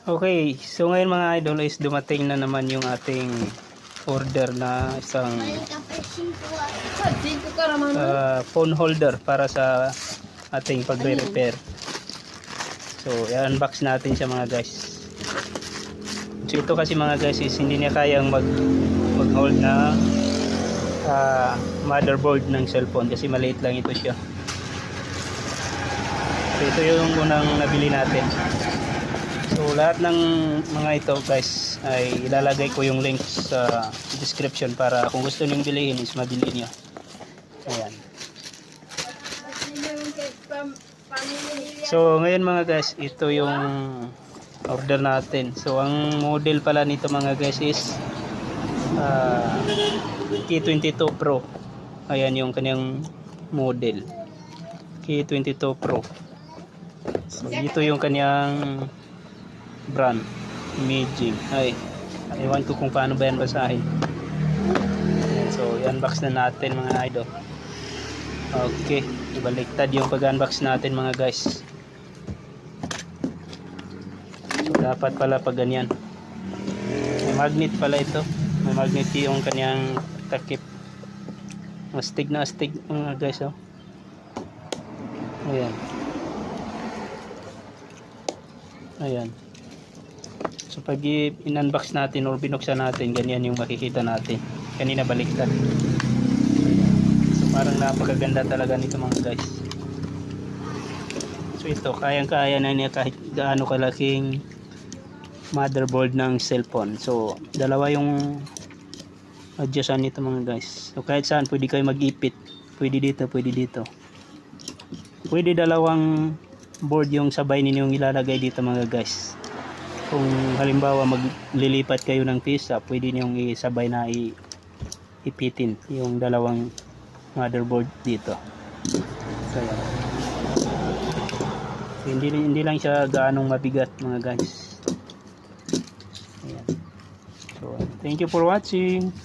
Okay, so ngayon mga idol is dumating na naman yung ating order na isang phone holder para sa ating pagre-repair. So, i-unbox natin siya mga guys. So, ito kasi mga guys is hindi niya kayang mag-hold na motherboard ng cellphone kasi maliit lang ito siya. So, ito yung unang nabili natin. So lahat ng mga ito guys ay ilalagay ko yung link sa description para kung gusto niyong bilhin is mabili niyo. Ayan. So ngayon mga guys, ito yung order natin. So ang model pala nito mga guys is K22 Pro. Ayan yung kanyang model, K22 Pro. So dito yung kanyang brand, Imaging. Ay, ewan ko kung paano ba yan basahin. So i-unbox na natin mga idol. Okay, ibaliktad yung pag-unbox natin mga guys. So dapat pala pag ganyan. May magnet pala ito. May magnet yung kanyang takip. Astig na astig mga guys, oh. Ayan. Ayan. So pag in-unbox natin or binuksan natin, ganyan yung makikita natin. Kanina baliktad. So parang napakaganda talaga nito mga guys. So ito, kayang-kaya na niya kahit gaano kalaking motherboard ng cellphone. So dalawa yung adjustan nito mga guys. So kahit saan pwede kayo mag-ipit. Pwede dito, pwede dito. Pwede dalawang board yung sabay ninyong ilalagay dito mga guys. Kung halimbawa maglilipat kayo ng pisa, pwede niyong isabay na ipitin yung dalawang motherboard dito. Kaya hindi lang siya gaanong mabigat mga guys. Ayan. So thank you for watching.